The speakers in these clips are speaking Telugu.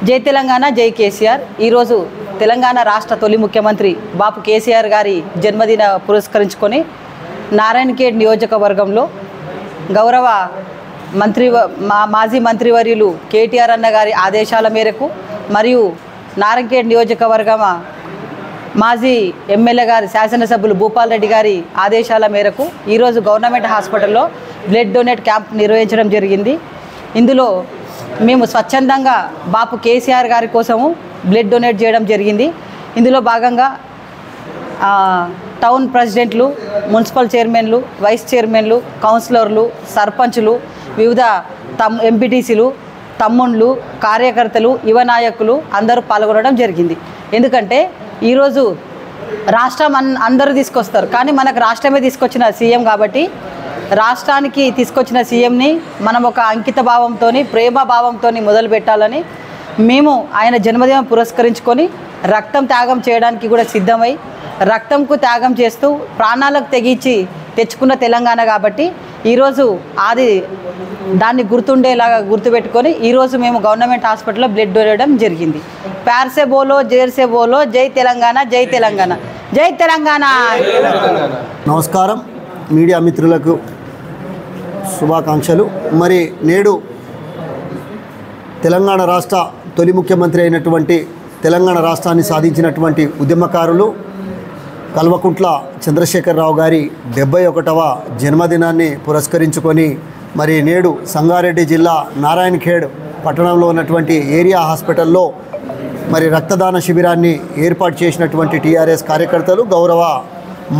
జై తెలంగాణ జై కేసీఆర్. ఈరోజు తెలంగాణ రాష్ట్ర తొలి ముఖ్యమంత్రి బాపు కేసీఆర్ గారి జన్మదిన పురస్కరించుకొని నారాయణఖేడ్ నియోజకవర్గంలో గౌరవ మాజీ మంత్రివర్యులు కేటీఆర్ అన్న గారి ఆదేశాల మేరకు మరియు నారాయణఖేడ్ నియోజకవర్గం మాజీ ఎమ్మెల్యే గారి శాసనసభ్యులు భూపాల్ రెడ్డి గారి ఆదేశాల మేరకు ఈరోజు గవర్నమెంట్ హాస్పిటల్లో బ్లడ్ డొనేట్ క్యాంప్ నిర్వహించడం జరిగింది. ఇందులో మేము స్వచ్ఛందంగా బాపు కేసీఆర్ గారి కోసము బ్లడ్ డొనేట్ చేయడం జరిగింది. ఇందులో భాగంగా టౌన్ ప్రెసిడెంట్లు, మున్సిపల్ చైర్మన్లు, వైస్ చైర్మన్లు, కౌన్సిలర్లు, సర్పంచులు, వివిధ ఎంపీటీసీలు, తమ్ముళ్ళు, కార్యకర్తలు, యువ నాయకులు అందరూ పాల్గొనడం జరిగింది. ఎందుకంటే ఈరోజు రాష్ట్రం అందరూ తీసుకొస్తారు, కానీ మనకు రాష్ట్రమే తీసుకొచ్చిన సీఎం కాబట్టి రాష్ట్రానికి తీసుకొచ్చిన సీఎంని మనం ఒక అంకిత భావంతో, ప్రేమ భావంతో మొదలు పెట్టాలని మేము ఆయన జన్మదినం పురస్కరించుకొని రక్తం త్యాగం చేయడానికి కూడా సిద్ధమై రక్తంకు త్యాగం చేస్తూ ప్రాణాలకు తెగించి తెచ్చుకున్న తెలంగాణ కాబట్టి ఈరోజు దాన్ని గుర్తుండేలాగా గుర్తుపెట్టుకొని ఈరోజు మేము గవర్నమెంట్ హాస్పిటల్లో బ్లడ్ డొనేట్ జరిగింది. ప్యార్సే బోలో జైర్సే బోలో జై తెలంగాణ జై తెలంగాణ జై తెలంగాణ. నమస్కారం మీడియా మిత్రులకు శుభాకాంక్షలు. మరి నేడు తెలంగాణ రాష్ట్ర తొలి ముఖ్యమంత్రి అయినటువంటి తెలంగాణ రాష్ట్రాన్ని సాధించినటువంటి ఉద్యమకారులు కల్వకుంట్ల చంద్రశేఖరరావు గారి 71వ జన్మదినాన్ని పురస్కరించుకొని మరి నేడు సంగారెడ్డి జిల్లా నారాయణఖేడ్ పట్టణంలో ఉన్నటువంటి ఏరియా హాస్పిటల్లో మరి రక్తదాన శిబిరాన్ని ఏర్పాటు చేసినటువంటి టీఆర్ఎస్ కార్యకర్తలు, గౌరవ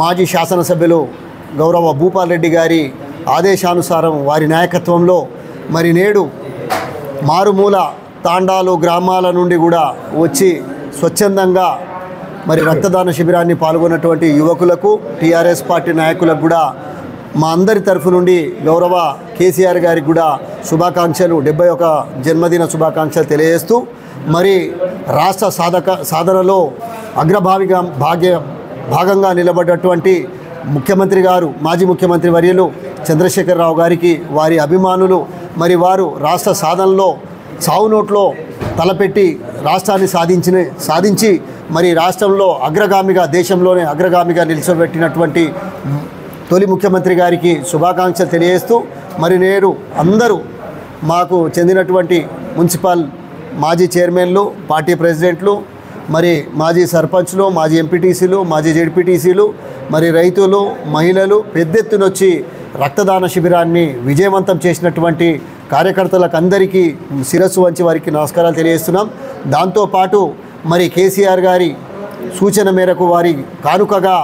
మాజీ శాసనసభ్యులు గౌరవ భూపాల్ రెడ్డి గారి ఆదేశానుసారం వారి నాయకత్వంలో మరి నేడు మారుమూల తాండాలు గ్రామాల నుండి కూడా వచ్చి స్వచ్ఛందంగా మరి రక్తదాన శిబిరాన్ని పాల్గొన్నటువంటి యువకులకు, టీఆర్ఎస్ పార్టీ నాయకులకు కూడా మా అందరి తరఫు నుండి గౌరవ కేసీఆర్ గారికి కూడా శుభాకాంక్షలు, 71 జన్మదిన శుభాకాంక్షలు తెలియజేస్తూ మరి రాష్ట్ర సాధనలో భాగంగా నిలబడ్డటువంటి ముఖ్యమంత్రి గారు, మాజీ ముఖ్యమంత్రి వర్యులు చంద్రశేఖరరావు గారికి వారి అభిమానులు మరి వారు రాష్ట్ర సాధనలో సావునోట్లో తలపెట్టి రాష్ట్రాన్ని సాధించి మరి రాష్ట్రంలో దేశంలోనే అగ్రగామిగా నిలిచిపెట్టినటువంటి తొలి ముఖ్యమంత్రి గారికి శుభాకాంక్షలు తెలియజేస్తూ మరి నేడు అందరూ మాకు చెందినటువంటి మున్సిపల్ మాజీ చైర్మన్లు, పార్టీ ప్రెసిడెంట్లు, మరి మాజీ సర్పంచ్లు, మాజీ ఎంపీటీసీలు, మాజీ జెడ్పీటీసీలు, మరి రైతులు, మహిళలు పెద్ద ఎత్తున వచ్చి రక్తదాన శిబిరాన్ని విజయవంతం చేసినటువంటి కార్యకర్తలకు అందరికీ శిరస్సు వంచి వారికి నమస్కారాలు తెలియజేస్తున్నాం. దాంతోపాటు మరి కేసీఆర్ గారి సూచన మేరకు వారి కానుకగా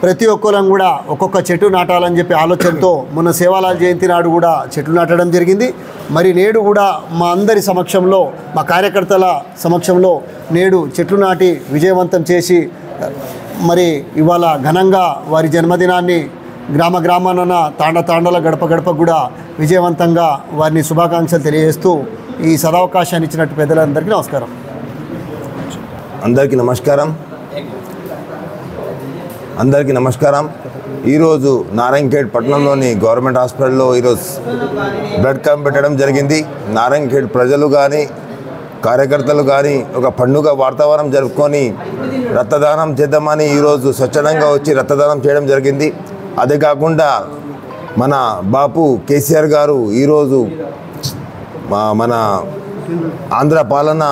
ప్రతి ఒక్కరం కూడా ఒక్కొక్క చెట్టు నాటాలని చెప్పి ఆలోచనతో మొన్న సేవాలాల్ జయంతి నాడు కూడా చెట్లు నాటడం జరిగింది. మరి నేడు కూడా మా అందరి సమక్షంలో, మా కార్యకర్తల సమక్షంలో నేడు చెట్లు నాటి విజయవంతం చేసి మరి ఇవాళ ఘనంగా వారి జన్మదినాన్ని గ్రామాన తాండల గడప కూడా విజయవంతంగా వారిని శుభాకాంక్షలు తెలియజేస్తూ ఈ సదవకాశాన్ని ఇచ్చినట్టు పెద్దలందరికీ నమస్కారం. అందరికీ నమస్కారం. ఈరోజు నారాయణఖేడ్ పట్టణంలోని గవర్నమెంట్ హాస్పిటల్లో ఈరోజు బ్లడ్ క్యాంప్ పెట్టడం జరిగింది. నారాయణఖేడ్ ప్రజలు కానీ కార్యకర్తలు కానీ ఒక పండుగ వాతావరణం జరుపుకొని రక్తదానం చేద్దామని ఈరోజు స్వచ్ఛందంగా వచ్చి రక్తదానం చేయడం జరిగింది. అదే కాకుండా మన బాపు కేసీఆర్ గారు ఈరోజు మన ఆంధ్ర పాలన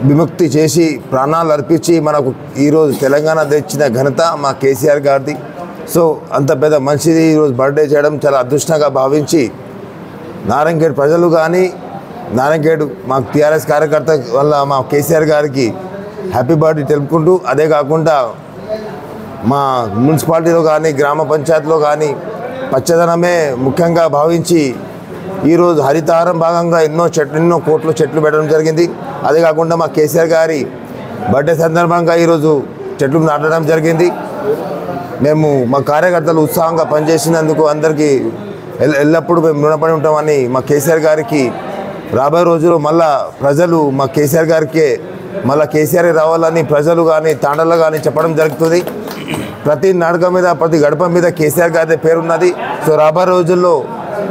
విముక్తి చేసి ప్రాణాలు అర్పించి మనకు ఈరోజు తెలంగాణ తెచ్చిన ఘనత మా కేసీఆర్ గారిది. సో అంత పెద్ద మనిషిది ఈరోజు బర్త్డే చేయడం చాలా అదృష్టంగా భావించి నారాయణఖేడ్ ప్రజలు కానీ నారాయణఖేడ్ మా టీఆర్ఎస్ కార్యకర్త వల్ల మా కేసీఆర్ గారికి హ్యాపీ బర్త్డే తెలుపుకుంటూ, అదే కాకుండా మా మున్సిపాలిటీలో కానీ గ్రామ పంచాయతీలో కానీ పచ్చదనమే ముఖ్యంగా భావించి ఈరోజు హరితహారం భాగంగా ఎన్నో కోట్ల చెట్లు పెట్టడం జరిగింది. అదే కాకుండా మా కేసీఆర్ గారి బర్త్డే సందర్భంగా ఈరోజు చెట్లు నాటడం జరిగింది. మేము మా కార్యకర్తలు ఉత్సాహంగా పనిచేసినందుకు అందరికీ ఎల్లప్పుడూ మేము రుణపడి ఉంటామని మా కేసీఆర్ గారికి రాబోయే రోజుల్లో మళ్ళా ప్రజలు మా కేసీఆర్ గారికే మళ్ళీ కేసీఆర్ రావాలని ప్రజలు కానీ తాండల్లో కానీ చెప్పడం జరుగుతుంది. ప్రతి నాటకం మీద ప్రతి గడప మీద కేసీఆర్ గారి పేరున్నది. సో రాబోయే రోజుల్లో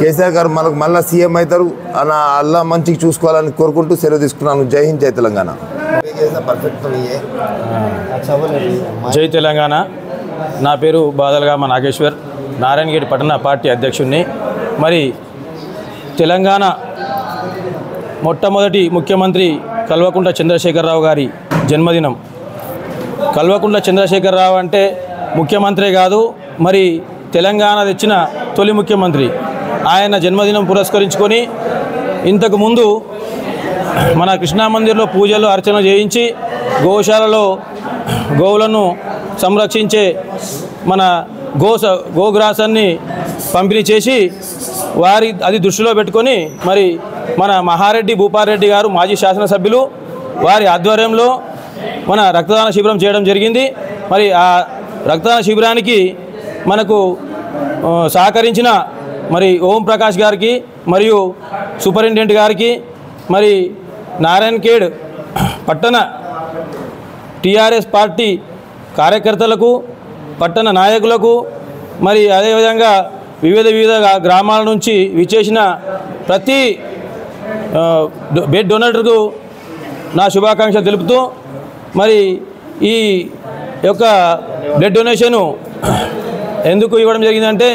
కేసీఆర్ గారు మనకు మళ్ళీ సీఎం అవుతారు అలా అల్లా మంచికి చూసుకోవాలని కోరుకుంటూ సెలవు తీసుకున్నాను. జై హింద్, జై తెలంగాణ. జై తెలంగాణ. నా పేరు బాదలగామ నాగేశ్వర్, నారాయణగేట్ పట్టణ పార్టీ అధ్యక్షుడిని. మరి తెలంగాణ మొట్టమొదటి ముఖ్యమంత్రి కల్వకుంట్ల చంద్రశేఖరరావు గారి జన్మదినం. కల్వకుంట్ల చంద్రశేఖరరావు అంటే ముఖ్యమంత్రే కాదు, మరి తెలంగాణ తెచ్చిన తొలి ముఖ్యమంత్రి. ఆయన జన్మదినం పురస్కరించుకొని ఇంతకుముందు మన కృష్ణా మందిర్లో పూజలు అర్చన చేయించి గోశాలలో గోవులను సంరక్షించే మన గోగ్రాసాన్ని పంపిణీ చేసి అది దృష్టిలో పెట్టుకొని మరి మన మహారెడ్డి భూపారెడ్డి గారు మాజీ శాసనసభ్యులు వారి ఆధ్వర్యంలో మన రక్తదాన శిబిరం చేయడం జరిగింది. మరి ఆ రక్తదాన శిబిరానికి మనకు సహకరించిన మరి ఓం ప్రకాష్ గారికి మరియు సూపరింటెండెంట్ గారికి, మరి నారాయణఖేడ్ పట్టణ టీఆర్ఎస్ పార్టీ కార్యకర్తలకు, పట్టణ నాయకులకు, మరి అదేవిధంగా వివిధ గ్రామాల నుంచి విచ్చేసిన ప్రతి బ్లడ్ డొనేటర్కు నా శుభాకాంక్షలు తెలుపుతూ, మరి ఈ యొక్క బ్లడ్ డొనేషను ఎందుకు ఇవ్వడం జరిగిందంటే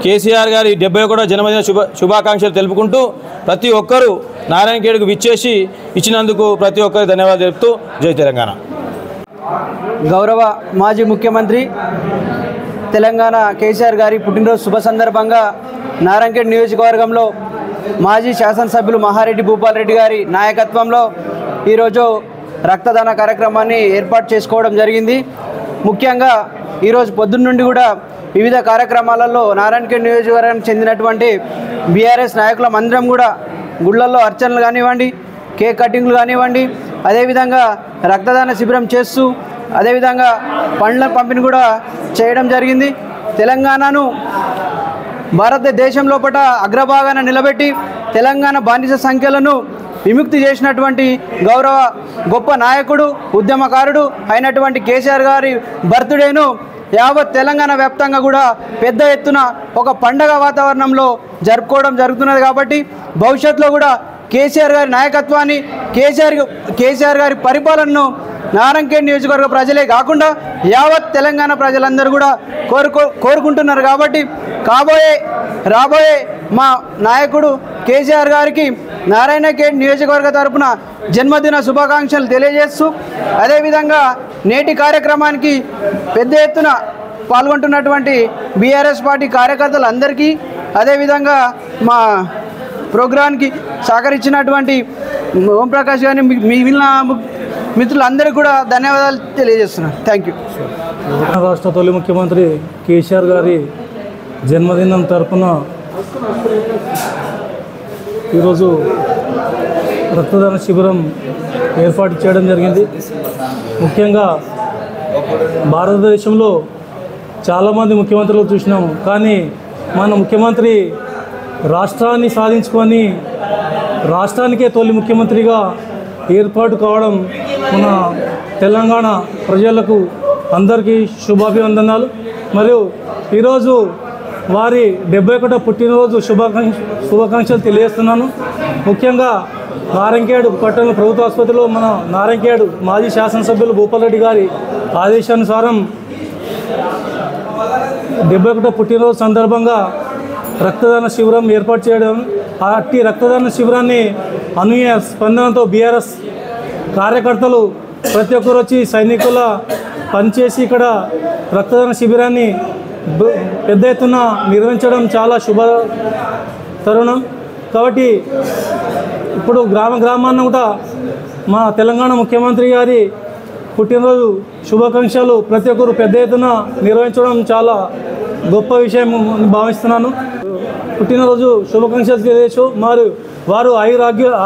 కేసీఆర్ గారి 71వ జన్మదిన శుభాకాంక్షలు తెలుపుకుంటూ ప్రతి ఒక్కరూ నారాయణఖేడ్కు విచ్చేసి ఇచ్చినందుకు ప్రతి ఒక్కరికి ధన్యవాదాలు తెలుపుతూ జై తెలంగాణ. గౌరవ మాజీ ముఖ్యమంత్రి తెలంగాణ కేసీఆర్ గారి పుట్టినరోజు శుభ సందర్భంగా నారాయణఖేడ్ నియోజకవర్గంలో మాజీ శాసనసభ్యులు మహారెడ్డి భూపాల్ గారి నాయకత్వంలో ఈరోజు రక్తదాన కార్యక్రమాన్ని ఏర్పాటు చేసుకోవడం జరిగింది. ముఖ్యంగా ఈరోజు పొద్దున్న నుండి కూడా వివిధ కార్యక్రమాలలో నారాయణఖేడ్ నియోజకవర్గానికి చెందినటువంటి బీఆర్ఎస్ నాయకుల మందిరం కూడా గుళ్ళల్లో అర్చనలు కానివ్వండి, కేక్ కటింగ్లు కానివ్వండి, అదేవిధంగా రక్తదాన శిబిరం చేస్తూ అదేవిధంగా పండ్ల పంపిణీ కూడా చేయడం జరిగింది. తెలంగాణను భారతదేశం లోపల అగ్రభాగాన నిలబెట్టి తెలంగాణ బానిస సంఖ్యలను విముక్తి చేసినటువంటి గౌరవ గొప్ప నాయకుడు, ఉద్యమకారుడు అయినటువంటి కేసీఆర్ గారి బర్త్డేను యావత్ తెలంగాణ వ్యాప్తంగా కూడా పెద్ద ఎత్తున ఒక పండగ వాతావరణంలో జరుపుకోవడం జరుగుతున్నది. కాబట్టి భవిష్యత్తులో కూడా కేసీఆర్ గారి నాయకత్వాన్ని, కేసీఆర్ గారి పరిపాలనను నారాయణఖేడ్ నియోజకవర్గ ప్రజలే కాకుండా యావత్ తెలంగాణ ప్రజలందరూ కూడా కోరుకుంటున్నారు. కాబట్టి రాబోయే మా నాయకుడు కేసీఆర్ గారికి నారాయణఖేడ్ నియోజకవర్గ తరపున జన్మదిన శుభాకాంక్షలు తెలియజేస్తూ, అదేవిధంగా నేటి కార్యక్రమానికి పెద్ద ఎత్తున పాల్గొంటున్నటువంటి బీఆర్ఎస్ పార్టీ కార్యకర్తలందరికీ, అదేవిధంగా మా ప్రోగ్రాంకి సహకరించినటువంటి ఓంప్రకాష్ గారిని మిగిలిన మిత్రులందరికీ కూడా ధన్యవాదాలు తెలియజేస్తున్నాను. Thank you. రాష్ట్ర తొలి ముఖ్యమంత్రి కేసీఆర్ గారి జన్మదినం తరపున ఈరోజు రక్తదాన శిబిరం ఏర్పాటు చేయడం జరిగింది. ముఖ్యంగా భారతదేశంలో చాలామంది ముఖ్యమంత్రులు చూసినాము, కానీ మన ముఖ్యమంత్రి రాష్ట్రాన్ని సాధించుకొని రాష్ట్రానికే తొలి ముఖ్యమంత్రిగా ఏర్పాటు కావడం మన తెలంగాణ ప్రజలకు అందరికీ శుభాభివందనాలు. మరియు ఈరోజు వారి 71వ పుట్టినరోజు శుభాకాంక్షలు తెలియజేస్తున్నాను. ముఖ్యంగా నారాయణఖేడ్ పట్టణ ప్రభుత్వ ఆసుపత్రిలో మన నారాయణఖేడ్ మాజీ శాసనసభ్యులు భూపాల్ గారి ఆదేశానుసారం 71వ పుట్టినరోజు సందర్భంగా రక్తదాన శిబిరం ఏర్పాటు చేయడం, అట్టి రక్తదాన శిబిరాన్ని అనూహ్య స్పందనతో బీఆర్ఎస్ కార్యకర్తలు ప్రతి ఒక్కరు వచ్చి సైనికుల పనిచేసి ఇక్కడ రక్తదాన శిబిరాన్ని పెద్ద ఎత్తున నిర్వహించడం చాలా శుభ తరుణం. కాబట్టి ఇప్పుడు గ్రామాన్ని కూడా మా తెలంగాణ ముఖ్యమంత్రి గారి పుట్టినరోజు శుభాకాంక్షలు ప్రతి ఒక్కరు పెద్ద ఎత్తున నిర్వహించడం చాలా గొప్ప విషయం భావిస్తున్నాను. పుట్టినరోజు శుభాకాంక్షలు తెలియజేస్తూ మరియు వారు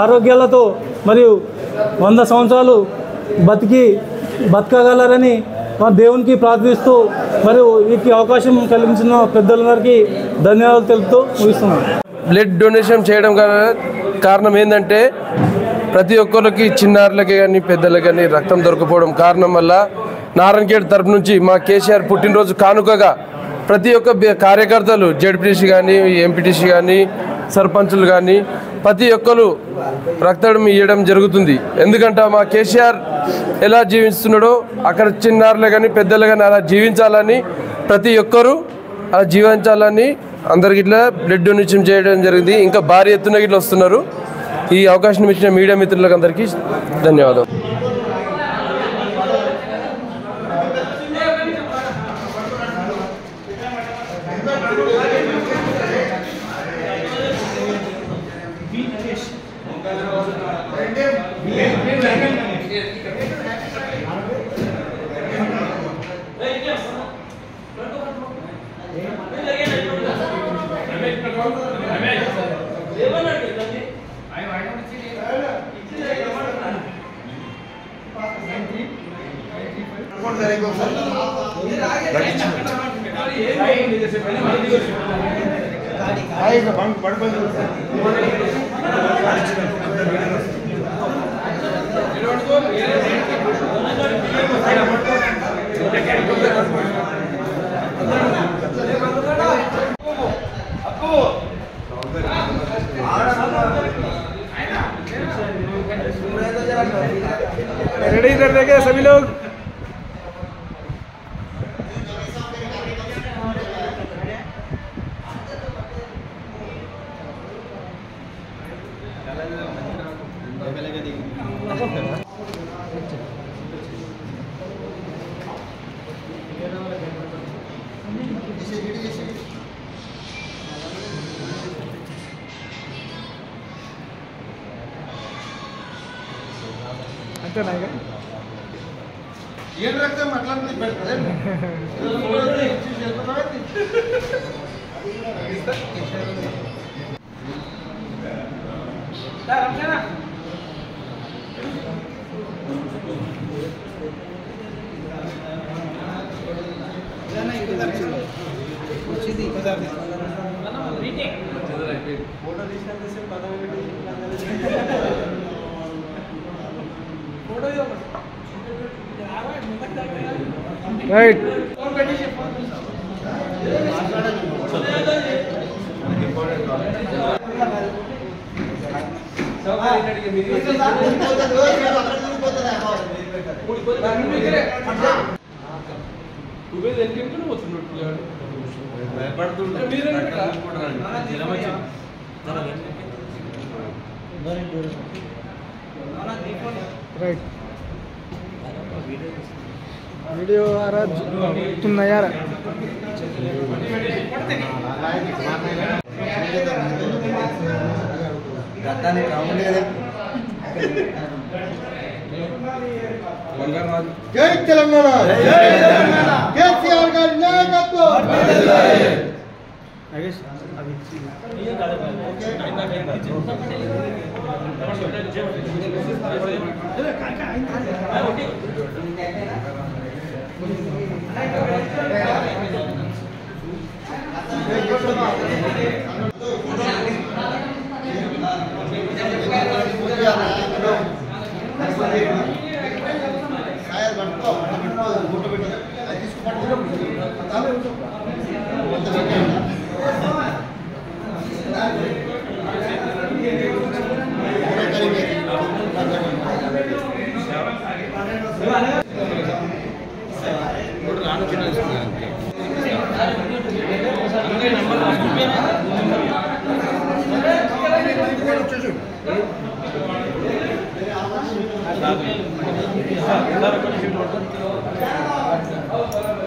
ఆరోగ్యాలతో మరియు 100 సంవత్సరాలు బతకగలరని మా దేవునికి ప్రార్థిస్తూ మరియు వీరికి అవకాశం కలిగించిన పెద్దలందరికీ ధన్యవాదాలు తెలుపుతూ ముగిస్తున్నాను. బ్లడ్ డొనేషన్ చేయడం కారణం ఏంటంటే ప్రతి ఒక్కరికి చిన్నారులకి కానీ పెద్దలకి కానీ రక్తం దొరకపోవడం కారణం వల్ల నారాయణఖేడ్ తరపు నుంచి మా కేసీఆర్ పుట్టినరోజు కానుకగా ప్రతి ఒక్క కార్యకర్తలు జెడ్పీటీసీ కానీ ఎంపీటీసీ కానీ సర్పంచులు కానీ ప్రతి ఒక్కరు రక్తం ఇవ్వడం జరుగుతుంది. ఎందుకంటే మా కేసీఆర్ ఎలా జీవిస్తున్నాడో అక్కడ చిన్నారులే కానీ పెద్దలు కానీ అలా జీవించాలని ప్రతి ఒక్కరూ అలా జీవించాలని అందరికి ఇట్లా బ్లడ్ డొనేషన్ చేయడం జరిగింది. ఇంకా భారీ ఎత్తున ఇట్లా వస్తున్నారు. ఈ అవకాశం ఇచ్చిన మీడియా మిత్రులకు అందరికీ ధన్యవాదాలు. रेडी कर देंगे सभी लोग। అంతేనా ఏం రక్తం అట్లా రైట్ రైట్ वीडियो आ रहा तुम नया जय तेलंगाना केसीआर गारी नायकत्व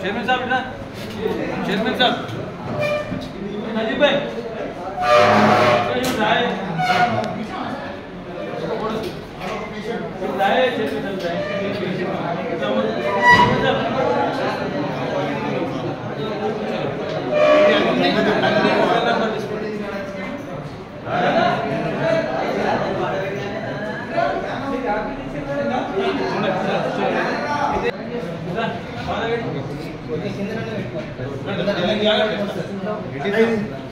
चेयरमैन साहब बेटा चेयरमैन साहब नजीब भाई It is